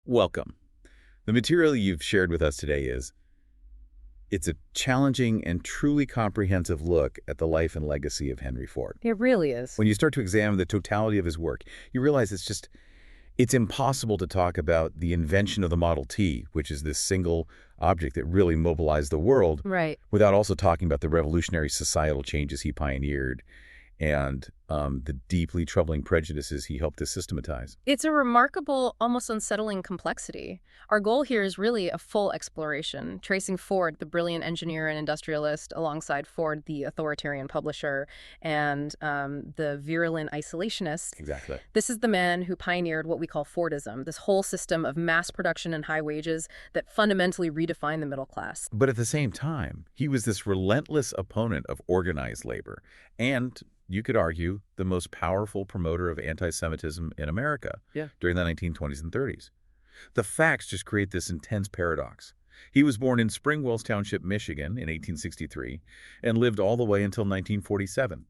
Welcome. The material you've shared with us today it's a challenging and truly comprehensive look at the life and legacy of Henry Ford. It really is. When you start to examine the totality of his work, you realize it's impossible to talk about the invention of the Model T, which is this single object that really mobilized the world, Right. without also talking about the revolutionary societal changes he pioneered and the deeply troubling prejudices he helped to systematize. It's a remarkable, almost unsettling complexity. Our goal here is really a full exploration, tracing Ford, the brilliant engineer and industrialist, alongside Ford, the authoritarian publisher, and the virulent isolationist. Exactly. This is the man who pioneered what we call Fordism, this whole system of mass production and high wages that fundamentally redefined the middle class. But at the same time, he was this relentless opponent of organized labor and, you could argue, the most powerful promoter of anti-Semitism in America during the 1920s and 30s. The facts just create this intense paradox. He was born in Spring Wells Township, Michigan in 1863 and lived all the way until 1947.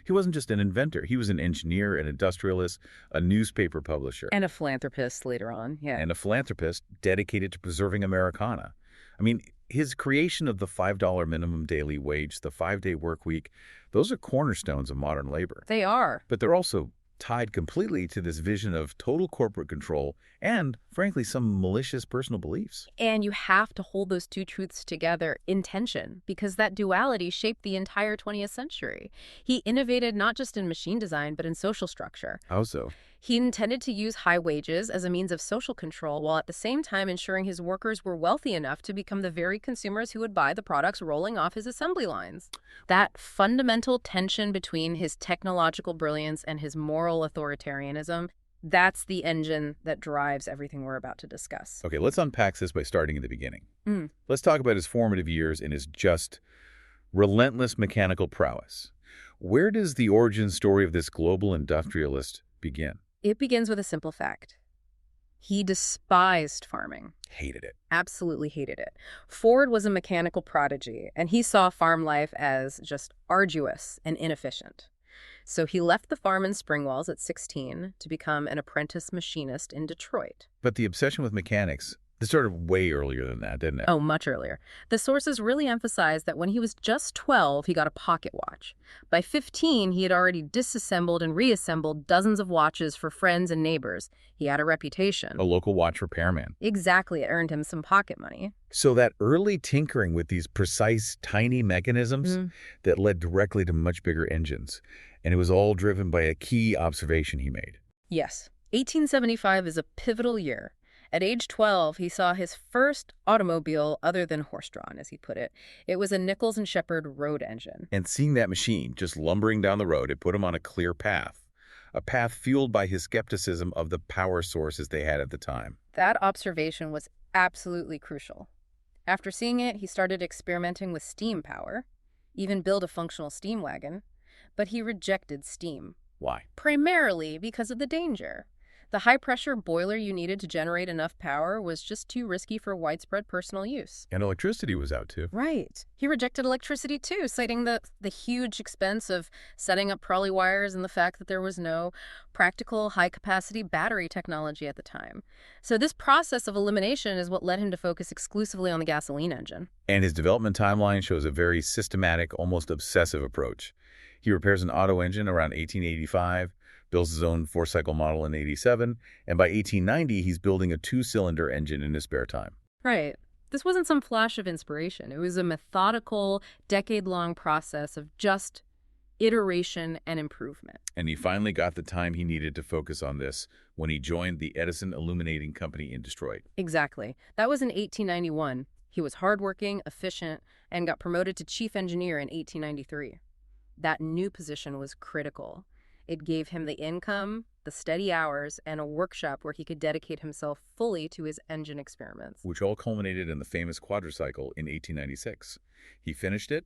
He wasn't just an inventor. He was an engineer, an industrialist, a newspaper publisher, And a philanthropist later on, and a philanthropist dedicated to preserving Americana. I mean, his creation of the $5 minimum daily wage, the 5-day work week, those are cornerstones of modern labor. They are. But they're also tied completely to this vision of total corporate control and, frankly, some malicious personal beliefs. And you have to hold those two truths together in tension, because that duality shaped the entire 20th century. He innovated not just in machine design, but in social structure. How so? He intended to use high wages as a means of social control, while at the same time ensuring his workers were wealthy enough to become the very consumers who would buy the products rolling off his assembly lines. That fundamental tension between his technological brilliance and his moral authoritarianism, that's the engine that drives everything we're about to discuss. Okay, let's unpack this by starting in the beginning. Let's talk about his formative years and his just relentless mechanical prowess. Where does the origin story of this global industrialist begin? It begins with a simple fact. He despised farming. Hated it. Absolutely hated it. Ford was a mechanical prodigy, and he saw farm life as just arduous and inefficient. So he left the farm in Springwells at 16 to become an apprentice machinist in Detroit. But the obsession with mechanics, this started way earlier than that, didn't it? Oh, much earlier. The sources really emphasize that when he was just 12, he got a pocket watch. By 15, he had already disassembled and reassembled dozens of watches for friends and neighbors. He had a reputation. A local watch repairman. Exactly. It earned him some pocket money. So that early tinkering with these precise, tiny mechanisms that led directly to much bigger engines. And it was all driven by a key observation he made. Yes. 1875 is a pivotal year. At age 12, he saw his first automobile other than horse-drawn, as he put it. It was a Nichols and Shepard road engine. And seeing that machine just lumbering down the road, it put him on a clear path. A path fueled by his skepticism of the power sources they had at the time. That observation was absolutely crucial. After seeing it, he started experimenting with steam power, even built a functional steam wagon, but he rejected steam. Why? Primarily because of the danger. The high-pressure boiler you needed to generate enough power was just too risky for widespread personal use. And electricity was out too. Right. He rejected electricity too, citing the huge expense of setting up trolley wires and the fact that there was no practical high-capacity battery technology at the time. So this process of elimination is what led him to focus exclusively on the gasoline engine. And his development timeline shows a very systematic, almost obsessive approach. He repairs an auto engine around 1885, builds his own four-cycle model in 87, and by 1890, he's building a 2-cylinder engine in his spare time. Right. This wasn't some flash of inspiration. It was a methodical, decade-long process of just iteration and improvement. And he finally got the time he needed to focus on this when he joined the Edison Illuminating Company in Detroit. Exactly. That was in 1891. He was hardworking, efficient, and got promoted to chief engineer in 1893. That new position was critical. It gave him the income, the steady hours, and a workshop where he could dedicate himself fully to his engine experiments. Which all culminated in the famous quadricycle in 1896. He finished it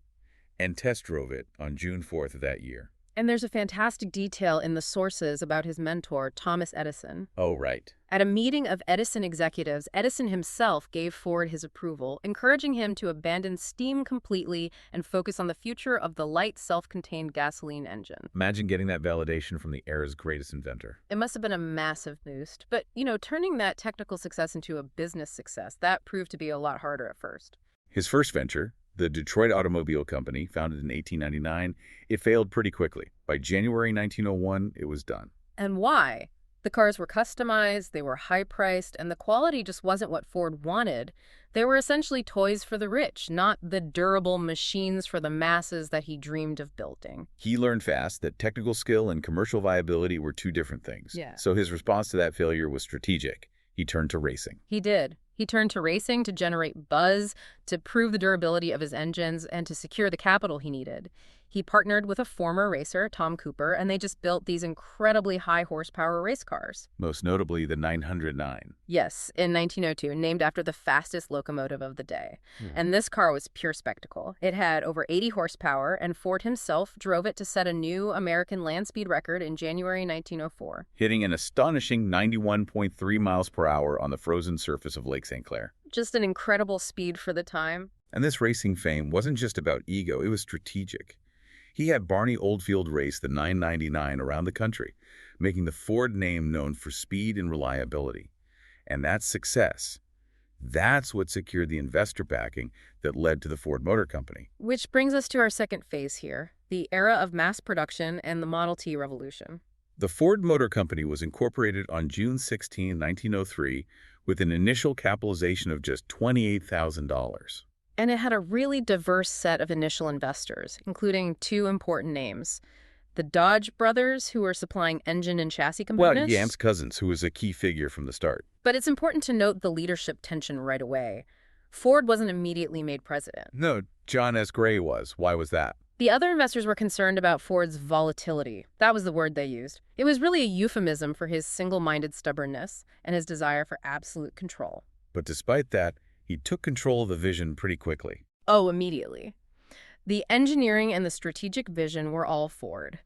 and test drove it on June 4th of that year. And there's a fantastic detail in the sources about his mentor, Thomas Edison. Oh, right. At a meeting of Edison executives, Edison himself gave Ford his approval, encouraging him to abandon steam completely and focus on the future of the light, self-contained gasoline engine. Imagine getting that validation from the era's greatest inventor. It must have been a massive boost. But, turning that technical success into a business success, that proved to be a lot harder at first. His first venture, the Detroit Automobile Company, founded in 1899, it failed pretty quickly. By January 1901, it was done. And why? The cars were customized, they were high-priced, and the quality just wasn't what Ford wanted. They were essentially toys for the rich, not the durable machines for the masses that he dreamed of building. He learned fast that technical skill and commercial viability were two different things. Yeah. So his response to that failure was strategic. He turned to racing. He did. He turned to racing to generate buzz, to prove the durability of his engines, and to secure the capital he needed. He partnered with a former racer, Tom Cooper, and they just built these incredibly high-horsepower race cars. Most notably, the 909. Yes, in 1902, named after the fastest locomotive of the day. And this car was pure spectacle. It had over 80 horsepower, and Ford himself drove it to set a new American land speed record in January 1904. Hitting an astonishing 91.3 miles per hour on the frozen surface of Lake St. Clair. Just an incredible speed for the time. And this racing fame wasn't just about ego, it was strategic. He had Barney Oldfield race the 999 around the country, making the Ford name known for speed and reliability. And that success, that's what secured the investor backing that led to the Ford Motor Company. Which brings us to our second phase here, the era of mass production and the Model T revolution. The Ford Motor Company was incorporated on June 16, 1903, with an initial capitalization of just $28,000. And it had a really diverse set of initial investors, including two important names. The Dodge brothers, who were supplying engine and chassis components. Well, Yam's cousins, who was a key figure from the start. But it's important to note the leadership tension right away. Ford wasn't immediately made president. No, John S. Gray was. Why was that? The other investors were concerned about Ford's volatility. That was the word they used. It was really a euphemism for his single-minded stubbornness and his desire for absolute control. But despite that, he took control of the vision pretty quickly. Oh, immediately. The engineering and the strategic vision were all Ford.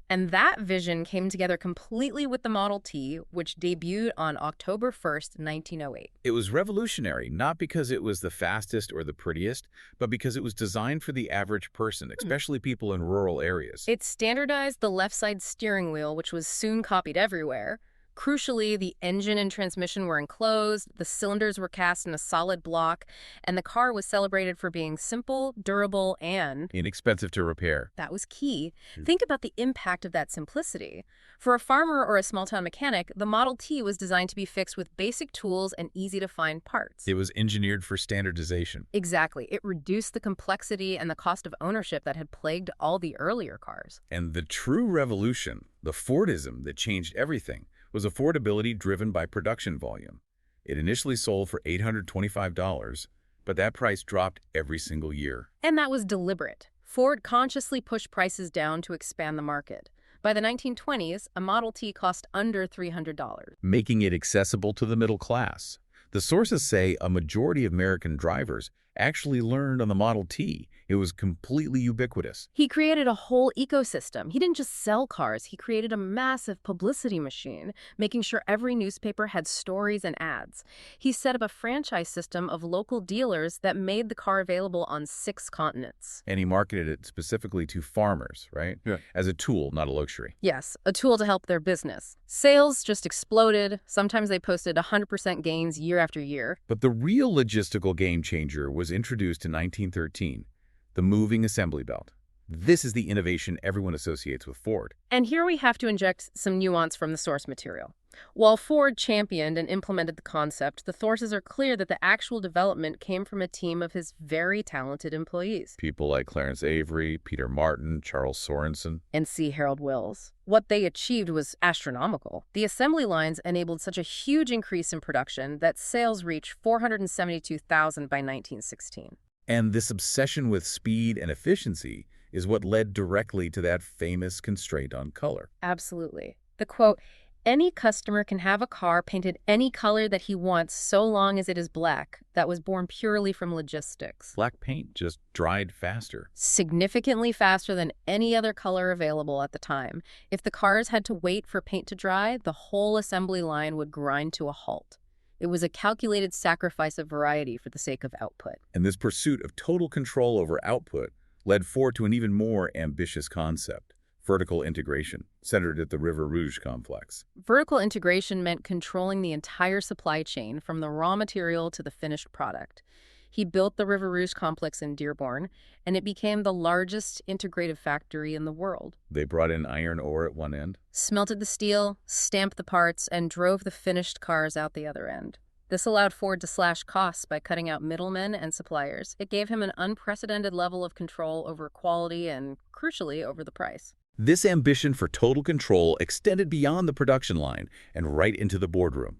And that vision came together completely with the Model T, which debuted on October 1st, 1908. It was revolutionary, not because it was the fastest or the prettiest, but because it was designed for the average person, especially people in rural areas. It standardized the left side steering wheel, which was soon copied everywhere. Crucially, the engine and transmission were enclosed, the cylinders were cast in a solid block, and the car was celebrated for being simple, durable, and inexpensive to repair. That was key. Think about the impact of that simplicity. For a farmer or a small-town mechanic, the Model T was designed to be fixed with basic tools and easy-to-find parts. It was engineered for standardization. Exactly. It reduced the complexity and the cost of ownership that had plagued all the earlier cars. And the true revolution, the Fordism that changed everything, was affordability driven by production volume. It initially sold for $825, but that price dropped every single year. And that was deliberate. Ford consciously pushed prices down to expand the market. By the 1920s, a Model T cost under $300. Making it accessible to the middle class. The sources say a majority of American drivers actually learned on the Model T. It was completely ubiquitous. He created a whole ecosystem. He didn't just sell cars. He created a massive publicity machine, making sure every newspaper had stories and ads. He set up a franchise system of local dealers that made the car available on 6 continents. And he marketed it specifically to farmers, right? Yeah. As a tool, not a luxury. Yes, a tool to help their business. Sales just exploded. Sometimes they posted 100% gains year after year. But the real logistical game changer was introduced in 1913. The moving assembly belt. This is the innovation everyone associates with Ford. And here we have to inject some nuance from the source material. While Ford championed and implemented the concept, the sources are clear that the actual development came from a team of his very talented employees. People like Clarence Avery, Peter Martin, Charles Sorensen, and C. Harold Wills. What they achieved was astronomical. The assembly lines enabled such a huge increase in production that sales reached 472,000 by 1916. And this obsession with speed and efficiency is what led directly to that famous constraint on color. Absolutely. The quote, Any customer can have a car painted any color that he wants so long as it is black. That was born purely from logistics. Black paint just dried faster. Significantly faster than any other color available at the time. If the cars had to wait for paint to dry, the whole assembly line would grind to a halt. It was a calculated sacrifice of variety for the sake of output. And this pursuit of total control over output led Ford to an even more ambitious concept: vertical integration, centered at the River Rouge complex. Vertical integration meant controlling the entire supply chain from the raw material to the finished product. He built the River Rouge complex in Dearborn, and it became the largest integrated factory in the world. They brought in iron ore at one end, Smelted the steel, stamped the parts, and drove the finished cars out the other end. This allowed Ford to slash costs by cutting out middlemen and suppliers. It gave him an unprecedented level of control over quality and, crucially, over the price. This ambition for total control extended beyond the production line and right into the boardroom.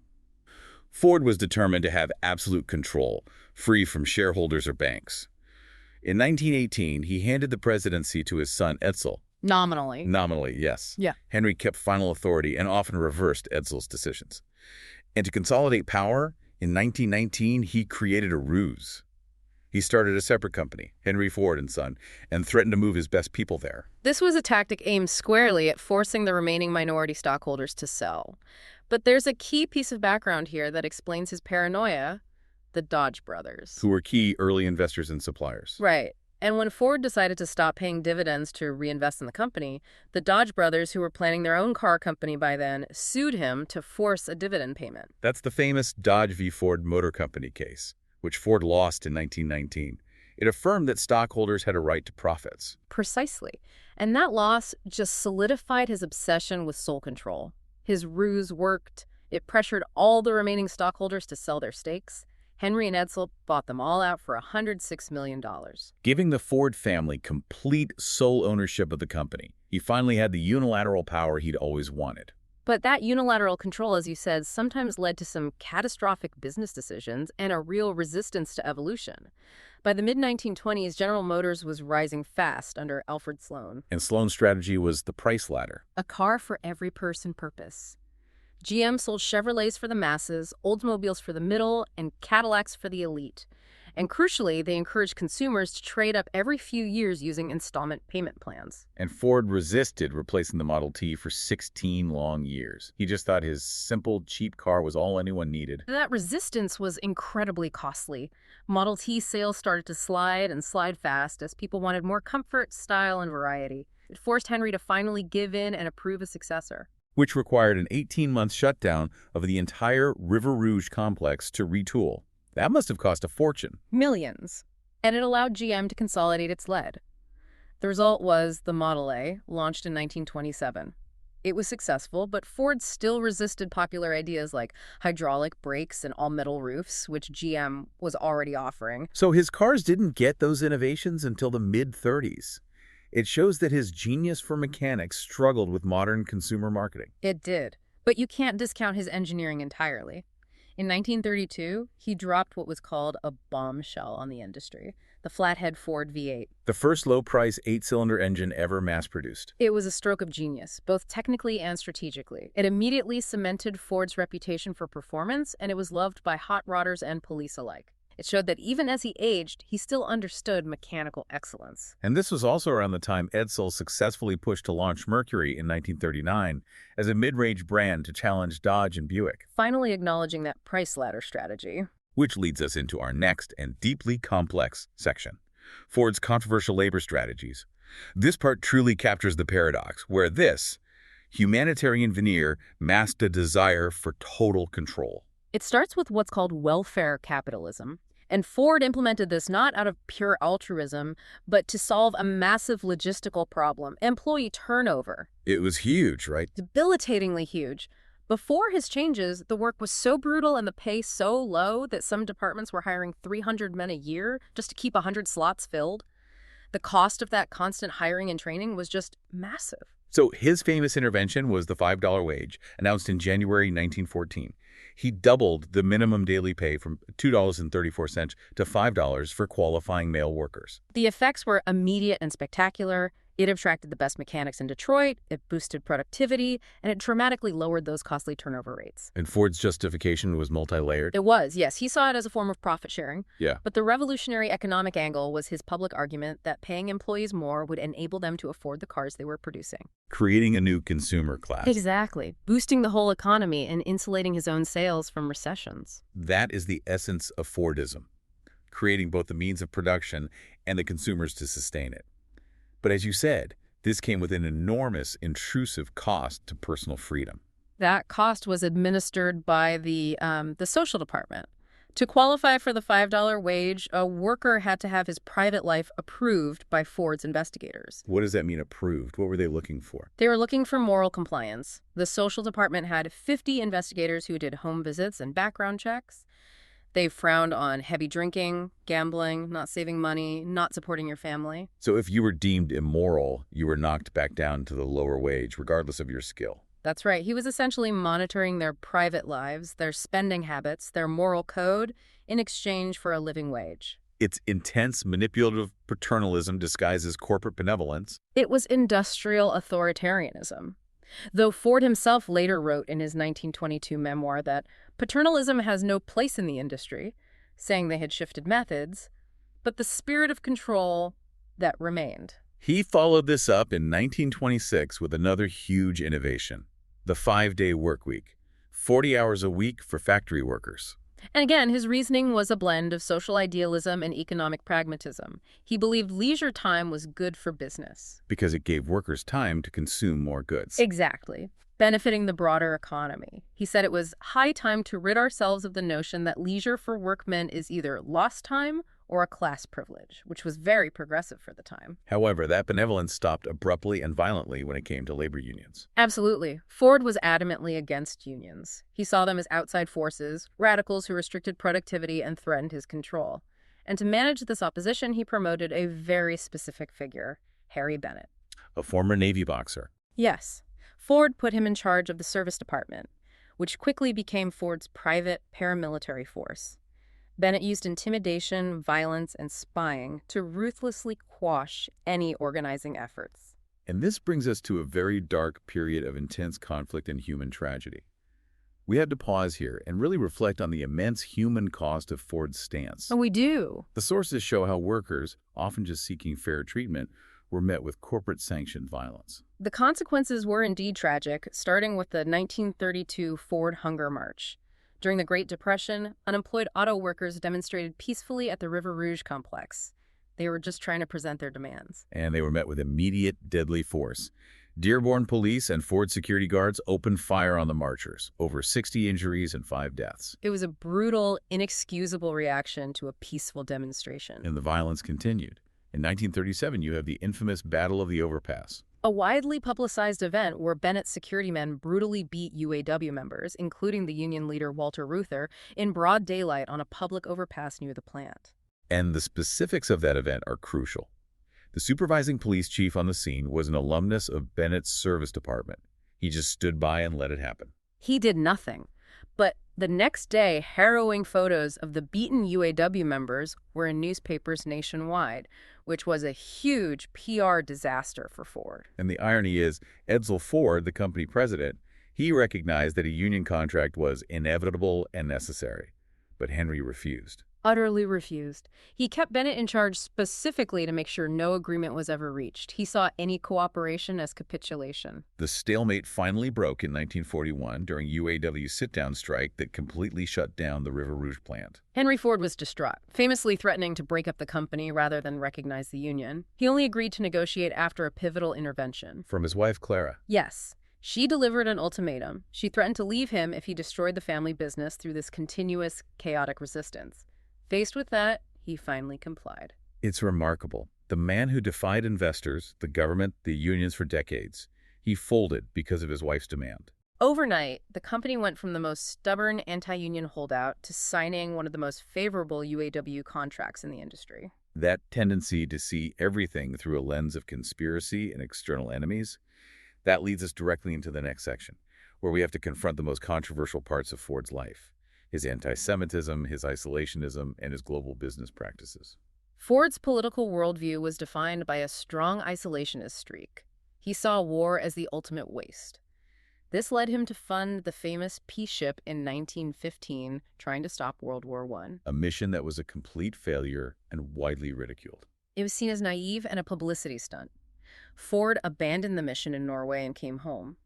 Ford was determined to have absolute control, free from shareholders or banks. In 1918, he handed the presidency to his son Edsel. Nominally. Nominally, yes. Yeah. Henry kept final authority and often reversed Edsel's decisions. And to consolidate power, in 1919, he created a ruse. He started a separate company, Henry Ford and Son, and threatened to move his best people there. This was a tactic aimed squarely at forcing the remaining minority stockholders to sell. But there's a key piece of background here that explains his paranoia: the Dodge brothers. Who were key early investors and suppliers. Right. And when Ford decided to stop paying dividends to reinvest in the company, the Dodge brothers, who were planning their own car company by then, sued him to force a dividend payment. That's the famous Dodge v. Ford Motor Company case, which Ford lost in 1919. It affirmed that stockholders had a right to profits. Precisely. And that loss just solidified his obsession with sole control. His ruse worked. It pressured all the remaining stockholders to sell their stakes. Henry and Edsel bought them all out for $106 million. Giving the Ford family complete sole ownership of the company, he finally had the unilateral power he'd always wanted. But that unilateral control, as you said, sometimes led to some catastrophic business decisions and a real resistance to evolution. By the mid-1920s, General Motors was rising fast under Alfred Sloan. And Sloan's strategy was the price ladder. A car for every person purpose. GM sold Chevrolets for the masses, Oldsmobiles for the middle, and Cadillacs for the elite. And crucially, they encouraged consumers to trade up every few years using installment payment plans. And Ford resisted replacing the Model T for 16 long years. He just thought his simple, cheap car was all anyone needed. That resistance was incredibly costly. Model T sales started to slide and slide fast as people wanted more comfort, style, and variety. It forced Henry to finally give in and approve a successor, which required an 18-month shutdown of the entire River Rouge complex to retool. That must have cost a fortune. Millions. And it allowed GM to consolidate its lead. The result was the Model A, launched in 1927. It was successful, but Ford still resisted popular ideas like hydraulic brakes and all-metal roofs, which GM was already offering. So his cars didn't get those innovations until the mid-30s. It shows that his genius for mechanics struggled with modern consumer marketing. It did. But you can't discount his engineering entirely. In 1932, he dropped what was called a bombshell on the industry, the flathead Ford V8. The first low-price 8-cylinder engine ever mass-produced. It was a stroke of genius, both technically and strategically. It immediately cemented Ford's reputation for performance, and it was loved by hot rodders and police alike. It showed that even as he aged, he still understood mechanical excellence. And this was also around the time Edsel successfully pushed to launch Mercury in 1939 as a mid-range brand to challenge Dodge and Buick. Finally acknowledging that price ladder strategy. Which leads us into our next and deeply complex section, Ford's controversial labor strategies. This part truly captures the paradox, where this humanitarian veneer masked a desire for total control. It starts with what's called welfare capitalism. And Ford implemented this not out of pure altruism, but to solve a massive logistical problem, employee turnover. It was huge, right? Debilitatingly huge. Before his changes, the work was so brutal and the pay so low that some departments were hiring 300 men a year just to keep 100 slots filled. The cost of that constant hiring and training was just massive. So his famous intervention was the $5 wage, announced in January 1914. He doubled the minimum daily pay from $2.34 to $5 for qualifying male workers. The effects were immediate and spectacular. It attracted the best mechanics in Detroit, it boosted productivity, and it dramatically lowered those costly turnover rates. And Ford's justification was multi-layered? It was, yes. He saw it as a form of profit sharing. Yeah. But the revolutionary economic angle was his public argument that paying employees more would enable them to afford the cars they were producing. Creating a new consumer class. Exactly. Boosting the whole economy and insulating his own sales from recessions. That is the essence of Fordism, creating both the means of production and the consumers to sustain it. But as you said, this came with an enormous, intrusive cost to personal freedom. That cost was administered by the social department. To qualify for the $5 wage, a worker had to have his private life approved by Ford's investigators. What does that mean, approved? What were they looking for? They were looking for moral compliance. The social department had 50 investigators who did home visits and background checks. They frowned on heavy drinking, gambling, not saving money, not supporting your family. So if you were deemed immoral, you were knocked back down to the lower wage, regardless of your skill. That's right. He was essentially monitoring their private lives, their spending habits, their moral code in exchange for a living wage. It's intense, manipulative paternalism disguised as corporate benevolence. It was industrial authoritarianism. Though Ford himself later wrote in his 1922 memoir that paternalism has no place in the industry, saying they had shifted methods, but the spirit of control that remained. He followed this up in 1926 with another huge innovation: the 5-day work week, 40 hours a week for factory workers. And again, his reasoning was a blend of social idealism and economic pragmatism. He believed leisure time was good for business. Because it gave workers time to consume more goods. Exactly. Benefiting the broader economy. He said it was high time to rid ourselves of the notion that leisure for workmen is either lost time or a class privilege, which was very progressive for the time. However, that benevolence stopped abruptly and violently when it came to labor unions. Absolutely. Ford was adamantly against unions. He saw them as outside forces, radicals who restricted productivity and threatened his control. And to manage this opposition, he promoted a very specific figure, Harry Bennett. A former Navy boxer. Yes. Ford put him in charge of the service department, which quickly became Ford's private paramilitary force. Bennett used intimidation, violence, and spying to ruthlessly quash any organizing efforts. And this brings us to a very dark period of intense conflict and human tragedy. We have to pause here and really reflect on the immense human cost of Ford's stance. Oh, we do. The sources show how workers, often just seeking fair treatment, were met with corporate-sanctioned violence. The consequences were indeed tragic, starting with the 1932 Ford Hunger March. During the Great Depression, unemployed auto workers demonstrated peacefully at the River Rouge complex. They were just trying to present their demands. And they were met with immediate, deadly force. Dearborn police and Ford security guards opened fire on the marchers. Over 60 injuries and 5 deaths. It was a brutal, inexcusable reaction to a peaceful demonstration. And the violence continued. In 1937, you have the infamous Battle of the Overpass. A widely publicized event where Bennett's security men brutally beat UAW members, including the union leader Walter Reuther, in broad daylight on a public overpass near the plant. And the specifics of that event are crucial. The supervising police chief on the scene was an alumnus of Bennett's service department. He just stood by and let it happen. He did nothing. But the next day, harrowing photos of the beaten UAW members were in newspapers nationwide, which was a huge PR disaster for Ford. And the irony is, Edsel Ford, the company president, he recognized that a union contract was inevitable and necessary. But Henry refused. Utterly refused. He kept Bennett in charge specifically to make sure no agreement was ever reached. He saw any cooperation as capitulation. The stalemate finally broke in 1941 during UAW's sit-down strike that completely shut down the River Rouge plant. Henry Ford was distraught, famously threatening to break up the company rather than recognize the union. He only agreed to negotiate after a pivotal intervention. From his wife, Clara. Yes. She delivered an ultimatum. She threatened to leave him if he destroyed the family business through this continuous, chaotic resistance. Faced with that, he finally complied. It's remarkable. The man who defied investors, the government, the unions for decades, he folded because of his wife's demand. Overnight, the company went from the most stubborn anti-union holdout to signing one of the most favorable UAW contracts in the industry. That tendency to see everything through a lens of conspiracy and external enemies, that leads us directly into the next section, where we have to confront the most controversial parts of Ford's life: his anti-Semitism, his isolationism, and his global business practices. Ford's political worldview was defined by a strong isolationist streak. He saw war as the ultimate waste. This led him to fund the famous peace ship in 1915, trying to stop World War I. A mission that was a complete failure and widely ridiculed. It was seen as naive and a publicity stunt. Ford abandoned the mission in Norway and came home.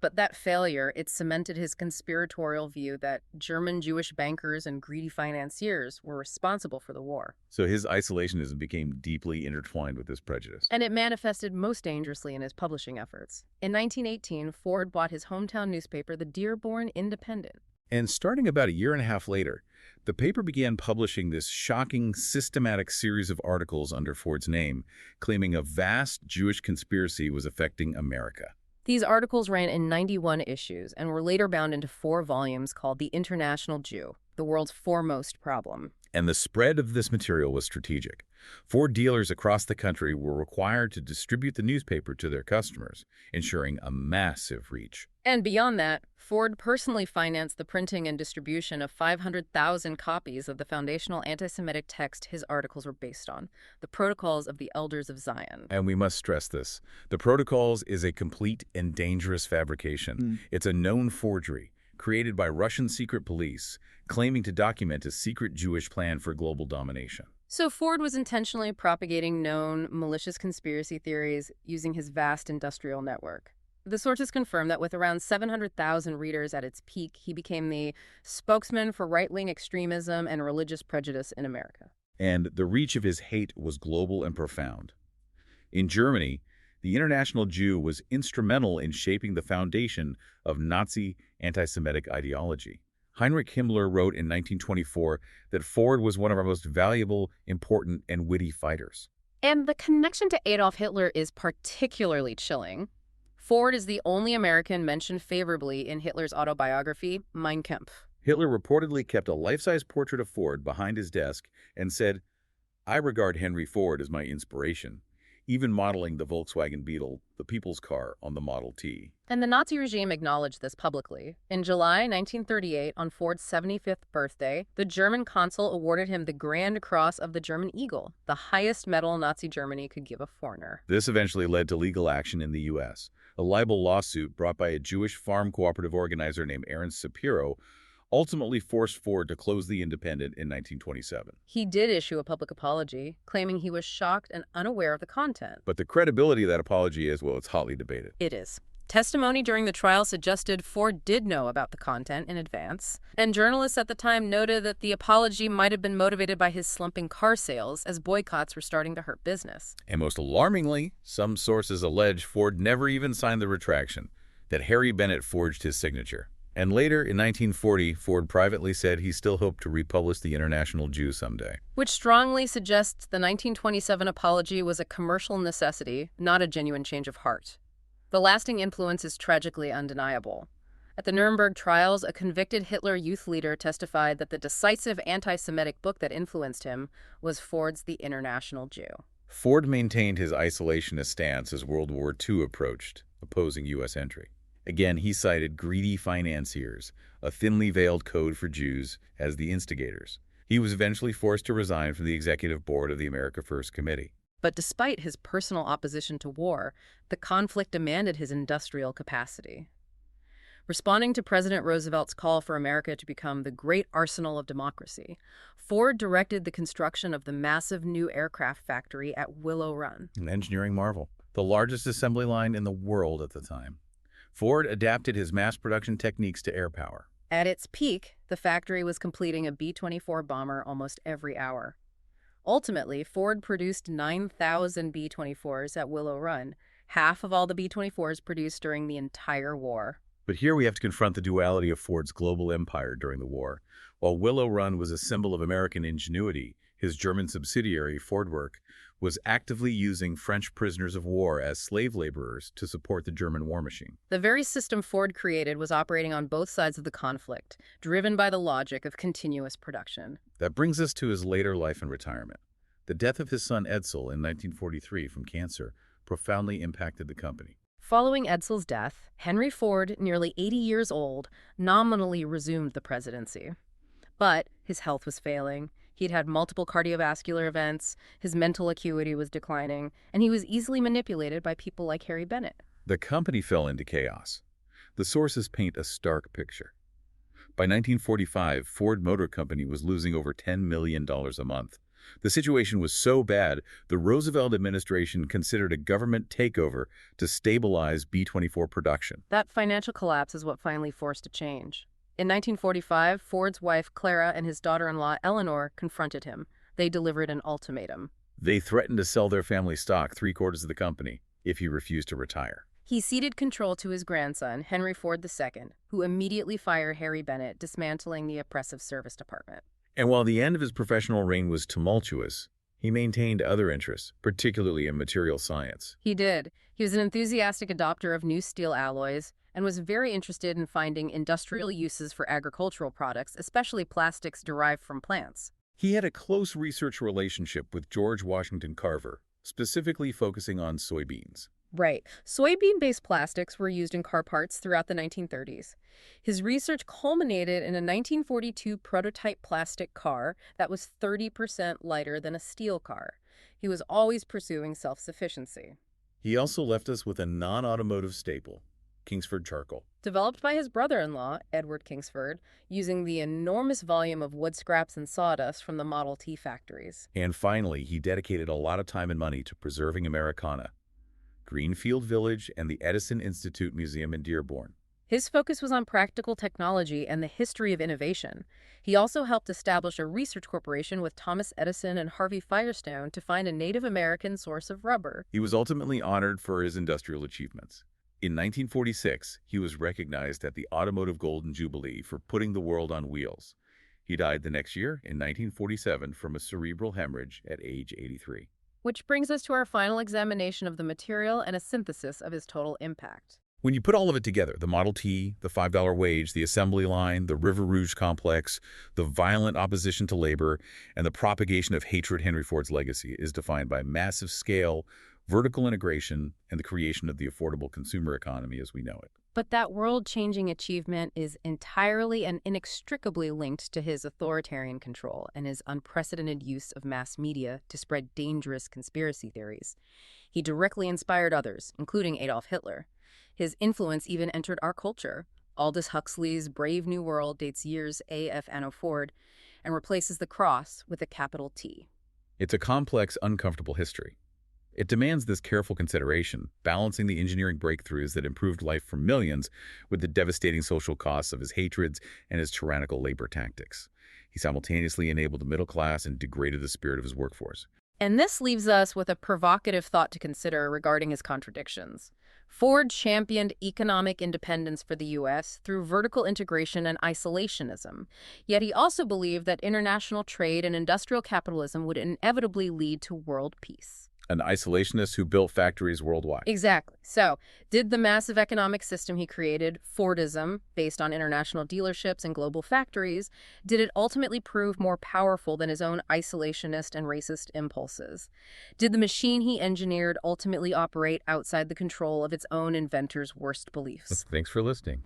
But that failure, it cemented his conspiratorial view that German Jewish bankers and greedy financiers were responsible for the war. So his isolationism became deeply intertwined with this prejudice. And it manifested most dangerously in his publishing efforts. In 1918, Ford bought his hometown newspaper, the Dearborn Independent. And starting about a year and a half later, the paper began publishing this shocking, systematic series of articles under Ford's name, claiming a vast Jewish conspiracy was affecting America. These articles ran in 91 issues and were later bound into 4 volumes called The International Jew, the World's Foremost Problem. And the spread of this material was strategic. Ford dealers across the country were required to distribute the newspaper to their customers, ensuring a massive reach. And beyond that, Ford personally financed the printing and distribution of 500,000 copies of the foundational anti-Semitic text his articles were based on, the Protocols of the Elders of Zion. And we must stress this. The Protocols is a complete and dangerous fabrication. It's a known forgery, created by Russian secret police, claiming to document a secret Jewish plan for global domination. So Ford was intentionally propagating known malicious conspiracy theories using his vast industrial network. The sources confirm that with around 700,000 readers at its peak, he became the spokesman for right-wing extremism and religious prejudice in America. And the reach of his hate was global and profound. In Germany, the International Jew was instrumental in shaping the foundation of Nazi anti-Semitic ideology. Heinrich Himmler wrote in 1924 that Ford was one of our most valuable, important, and witty fighters. And the connection to Adolf Hitler is particularly chilling. Ford is the only American mentioned favorably in Hitler's autobiography, Mein Kampf. Hitler reportedly kept a life-size portrait of Ford behind his desk and said, "I regard Henry Ford as my inspiration," even modeling the Volkswagen Beetle, the people's car, on the Model T. And the Nazi regime acknowledged this publicly. In July 1938, on Ford's 75th birthday, the German consul awarded him the Grand Cross of the German Eagle, the highest medal Nazi Germany could give a foreigner. This eventually led to legal action in the U.S. A libel lawsuit brought by a Jewish farm cooperative organizer named Aaron Sapiro ultimately forced Ford to close the Independent in 1927. He did issue a public apology, claiming he was shocked and unaware of the content. But the credibility of that apology is, well, it's hotly debated. It is. Testimony during the trial suggested Ford did know about the content in advance, and journalists at the time noted that the apology might have been motivated by his slumping car sales as boycotts were starting to hurt business. And most alarmingly, some sources allege Ford never even signed the retraction, that Harry Bennett forged his signature. And later, in 1940, Ford privately said he still hoped to republish The International Jew someday. Which strongly suggests the 1927 apology was a commercial necessity, not a genuine change of heart. The lasting influence is tragically undeniable. At the Nuremberg trials, a convicted Hitler youth leader testified that the decisive anti-Semitic book that influenced him was Ford's The International Jew. Ford maintained his isolationist stance as World War II approached, opposing U.S. entry. Again, he cited greedy financiers, a thinly veiled code for Jews, as the instigators. He was eventually forced to resign from the executive board of the America First Committee. But despite his personal opposition to war, the conflict demanded his industrial capacity. Responding to President Roosevelt's call for America to become the great arsenal of democracy, Ford directed the construction of the massive new aircraft factory at Willow Run. An engineering marvel, the largest assembly line in the world at the time. Ford adapted his mass production techniques to air power. At its peak, the factory was completing a B-24 bomber almost every hour. Ultimately, Ford produced 9,000 B-24s at Willow Run, half of all the B-24s produced during the entire war. But here we have to confront the duality of Ford's global empire during the war. While Willow Run was a symbol of American ingenuity, his German subsidiary, Fordwerk, was actively using French prisoners of war as slave laborers to support the German war machine. The very system Ford created was operating on both sides of the conflict, driven by the logic of continuous production. That brings us to his later life and retirement. The death of his son Edsel in 1943 from cancer profoundly impacted the company. Following Edsel's death, Henry Ford, nearly 80 years old, nominally resumed the presidency. But his health was failing. He'd had multiple cardiovascular events, his mental acuity was declining, and he was easily manipulated by people like Harry Bennett. The company fell into chaos. The sources paint a stark picture. By 1945, Ford Motor Company was losing over $10 million a month. The situation was so bad, the Roosevelt administration considered a government takeover to stabilize B-24 production. That financial collapse is what finally forced a change. In 1945, Ford's wife Clara and his daughter-in-law Eleanor confronted him. They delivered an ultimatum. They threatened to sell their family stock, 3/4 of the company, if he refused to retire. He ceded control to his grandson, Henry Ford II, who immediately fired Harry Bennett, dismantling the oppressive service department. And while the end of his professional reign was tumultuous, he maintained other interests, particularly in material science. He did. He was an enthusiastic adopter of new steel alloys and was very interested in finding industrial uses for agricultural products, especially plastics derived from plants. He had a close research relationship with George Washington Carver, specifically focusing on soybeans. Right. Soybean-based plastics were used in car parts throughout the 1930s. His research culminated in a 1942 prototype plastic car that was 30% lighter than a steel car. He was always pursuing self-sufficiency. He also left us with a non-automotive staple, Kingsford charcoal. Developed by his brother-in-law, Edward Kingsford, using the enormous volume of wood scraps and sawdust from the Model T factories. And finally, he dedicated a lot of time and money to preserving Americana, Greenfield Village, and the Edison Institute Museum in Dearborn. His focus was on practical technology and the history of innovation. He also helped establish a research corporation with Thomas Edison and Harvey Firestone to find a Native American source of rubber. He was ultimately honored for his industrial achievements. In 1946, he was recognized at the Automotive Golden Jubilee for putting the world on wheels. He died the next year, in 1947, from a cerebral hemorrhage at age 83. Which brings us to our final examination of the material and a synthesis of his total impact. When you put all of it together, the Model T, the $5 wage, the assembly line, the River Rouge complex, the violent opposition to labor, and the propagation of hatred, Henry Ford's legacy is defined by massive scale, vertical integration, and the creation of the affordable consumer economy as we know it. But that world-changing achievement is entirely and inextricably linked to his authoritarian control and his unprecedented use of mass media to spread dangerous conspiracy theories. He directly inspired others, including Adolf Hitler. His influence even entered our culture. Aldous Huxley's Brave New World dates years A.F. Anno Ford and replaces the cross with a capital T. It's a complex, uncomfortable history. It demands this careful consideration, balancing the engineering breakthroughs that improved life for millions with the devastating social costs of his hatreds and his tyrannical labor tactics. He simultaneously enabled the middle class and degraded the spirit of his workforce. And this leaves us with a provocative thought to consider regarding his contradictions. Ford championed economic independence for the U.S. through vertical integration and isolationism. Yet he also believed that international trade and industrial capitalism would inevitably lead to world peace. An isolationist who built factories worldwide. Exactly. So, did the massive economic system he created, Fordism, based on international dealerships and global factories, did it ultimately prove more powerful than his own isolationist and racist impulses? Did the machine he engineered ultimately operate outside the control of its own inventor's worst beliefs? Thanks for listening.